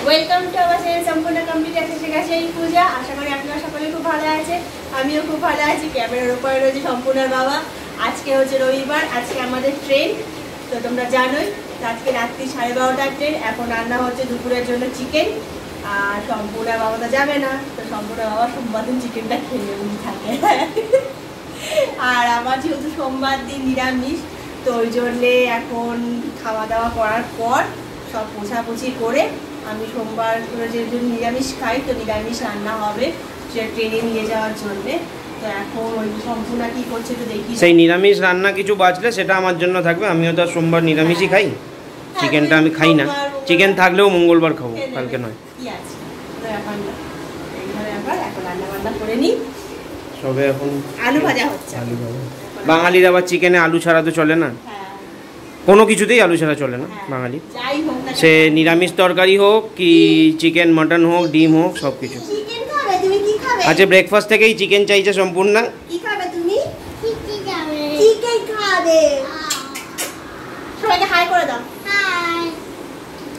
Welcome to our channel সম্পূর্ণ complete এসে গেছে এই পূজা। আশা করি আপনারা সকলে খুব ভালো আছে, আমিও খুব ভালো আছি। ক্যামেরার উপরে রয়েছে সম্পূর্ণের বাবা। আজকে হচ্ছে রবিবার, আজকে আমাদের ট্রেন, তো তোমরা জানোই। আজকে রাত্রি 12:30টার ট্রেন। এখন রান্না হচ্ছে দুপুরের জন্য চিকেন, আর সম্পূর্ণের বাবা তো যাবে না, তো সম্পূর্ণের বাবা সোমবার দিন চিকেনটা খেয়ে উনি থাকে। আর আমার যেহেতু সোমবার দিন নিরামিষ, তো ওই জন্যে এখন খাওয়া দাওয়া করার পর সব পোছাপুছি করে আমি সোমবার যেহেতু নিরামিষ খাই, তো নিরামিষ রান্না হবে সেটা ট্রেনে নিয়ে যাওয়ার জন্যে। তো এখন ওই সম্পূর্ণ কি করছে তো দেখি। সেই নিরামিষ রান্না কিছু বাঁচলে সেটা আমার জন্য থাকবে। আমিও তো সোমবার নিরামিষই খাই, চিকেনটা আমি খাই না। চিকেন থাকলেও মঙ্গলবার খাবো, কালকে নয়। কি আছে এখন রান্না বান্না করে নিই। সবে এখন আলু ভাজা হচ্ছে। বাঙালির আবার চিকেনে আলু ছাড়া তো চলে না, কোনো কিছুতেই আলু ছাড়া চলে না বাঙালি। সে নিরামিষ তরকারি হোক কি চিকেন মটন হোক ডিম হোক সব কিছু। আচ্ছা, ব্রেকফাস্ট থেকেই চিকেন চাইছে সম্পূর্ণ। কি খাবে তুমি? চিকেন খাবে। সবাইকে হাই করে দাও। Hi.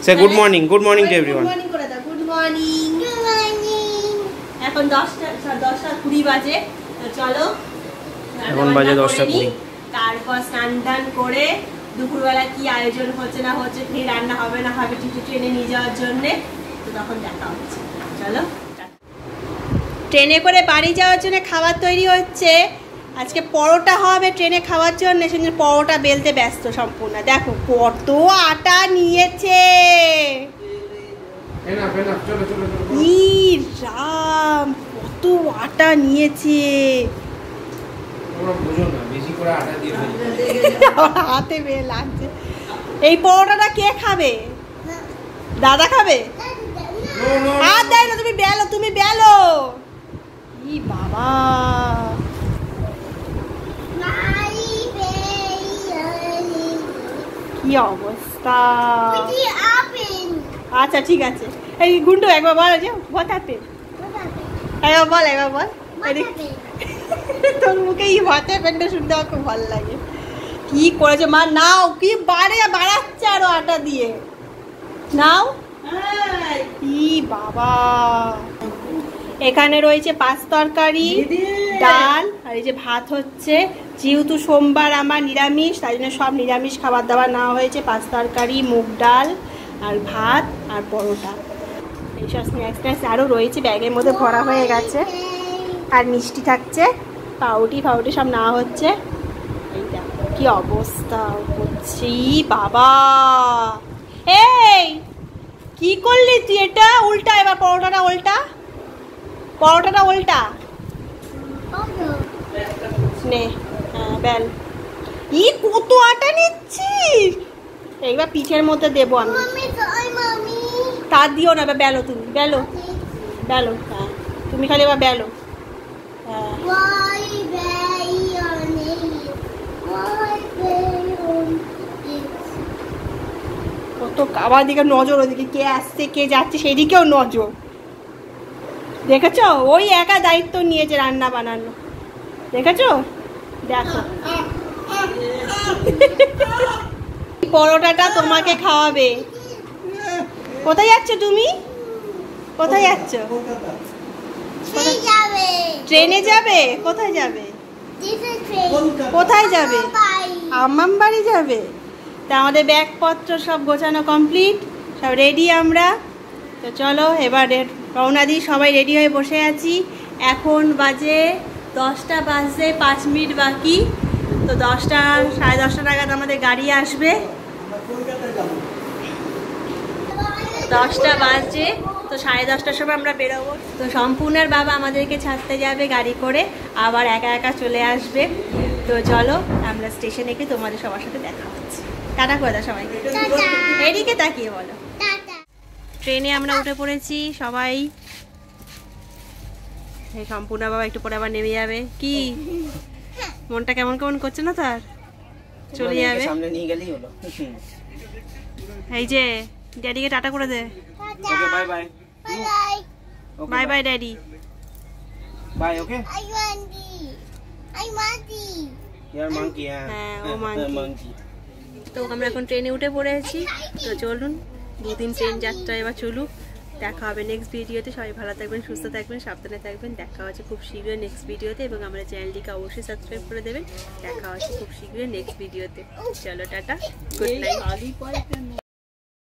Say good morning, good morning to everyone. Good morning করে দাও। Good morning. Good morning. এখন 10:20 বাজে। তো চলো, এখন বাজে 10:20। তারপর স্নান টান করে দুপুরবেলা কি আয়োজন হচ্ছে না হচ্ছে, ফের রান্না হবে না হবে ট্রেনে নিয়ে যাওয়ার জন্যে, তো তখন দেখা হচ্ছে। চলো, ট্রেনে করে বাড়ি যাওয়ার জন্য খাবার তৈরি হচ্ছে। আজকে পরোটা হবে ট্রেনে খাওয়ার জন্য, সেজন্য পরোটা বেলতে ব্যস্ত সম্পূর্ণ। দেখো কত আটা নিয়েছে। রাম, কত আটা নিয়েছে। হাতে বেয়ে লাগছে। এই পরোটাটা কে খাবে? দাদা খাবে? আর দেয় না, তুমি বেলো, তুমি বেলো। ই বাবা, কি অবস্থা। আচ্ছা ঠিক আছে। এই গুন্ডু একবার বল, যে হোয়াট হ্যাপেন, একবার বল, একবার বল। তোর মুখে এই হোয়াট হ্যাপেনটা শুনতে আমার খুব ভালো লাগে। কি করেছে মা, নাও। কি বাড়াচ্ছে আরো আটা দিয়ে, নাও। ই বাবা, এখানে রয়েছে 5 তরকারি, ডাল, আর এই যে ভাত হচ্ছে। যেহেতু সোমবার আমার নিরামিষ, তাই জন্য সব নিরামিষ খাবার দাবার নেওয়া হয়েছে। 5 তরকারি, মুগ ডাল, আর ভাত, আর পরোটা। এইসব স্ন্যাক্স আরও রয়েছে, ব্যাগের মধ্যে ভরা হয়ে গেছে। আর মিষ্টি থাকছে, পাউটি সব নেওয়া হচ্ছে। এইটা কি অবস্থা হচ্ছে বাবা। এই কি করলি তুই? এটা উল্টা, এবার পরোটাটা উল্টা, পরোটাটা উল্টা নে। হ্যাঁ বেল। ই কত আটা নিচ্ছিস। এইবার পিঠের মধ্যে দেবো আমি। তার দিও না, বেলো তুমি, বেলো বেলো। হ্যাঁ তুমি খালি এবার বেলো। হ্যাঁ কত আমার দিকে নজর, ওদিকে কে আসছে কে যাচ্ছে সেই দিকেও নজর। দেখেছো, ওই একা দায়িত্ব নিয়েছে রান্না বানানো, দেখেছো? দেখো পরোটাটা তোমাকে খাওয়াবে। কোথায় যাচ্ছ তুমি? কোথায় যাচ্ছ? ট্রেনে যাবে? কোথায় যাবে? কোথায় যাবে? আম্মাম বাড়ি যাবে। তা আমাদের ব্যাগপত্র সব গোছানো কমপ্লিট, সব রেডি আমরা। তো চলো এবার রওনা দিই। সবাই রেডি হয়ে বসে আছি। এখন বাজে 10টা বাজতে 5 মিনিট বাকি। তো 10:30 নাগাদ আমাদের গাড়ি আসবে। 10টা বাজে, তো 10:30টার সময় আমরা বেরোবো। তো সম্পূর্ণের বাবা আমাদেরকে ছাড়তে যাবে গাড়ি করে, আবার একা একা চলে আসবে। তো চলো আমরা স্টেশনে গিয়ে তোমাদের সবার সাথে দেখা হচ্ছে। টাটা করে দাও সবাইকে, এদিকে তাকিয়ে বলো। ট্রেনে আমরা উঠে পড়েছি সবাই। এই সম্পূর্ণ বাবা একটু পরে আবার নেমে যাবে। কি মনটা কেমন কেমন করছে না তার? চলে যাবে, সামনে নিয়ে গেলেই হলো। এই যে ড্যাডিকে টাটা করে দে। Okay bye bye. Bye bye daddy. Bye. Okay I monkey. You are monkey. হ্যাঁ ও মাঙ্কি। তো আমরা এখন ট্রেনে উঠে পড়েছি। তো চলুন, 2 দিন ট্রেন যাত্রা এবার চলুক। দেখা হবে নেক্সট ভিডিওতে। সবাই ভালো থাকবেন, সুস্থ থাকবেন, সাবধানে থাকবেন। দেখা হচ্ছে খুব শীঘ্রই নেক্সট ভিডিওতে, এবং আমাদের চ্যানেলটিকে অবশ্যই সাবস্ক্রাইব করে দেবেন। দেখা হচ্ছে খুব শীঘ্রই নেক্সট ভিডিওতে। চলো টাটা, গুড নাইট।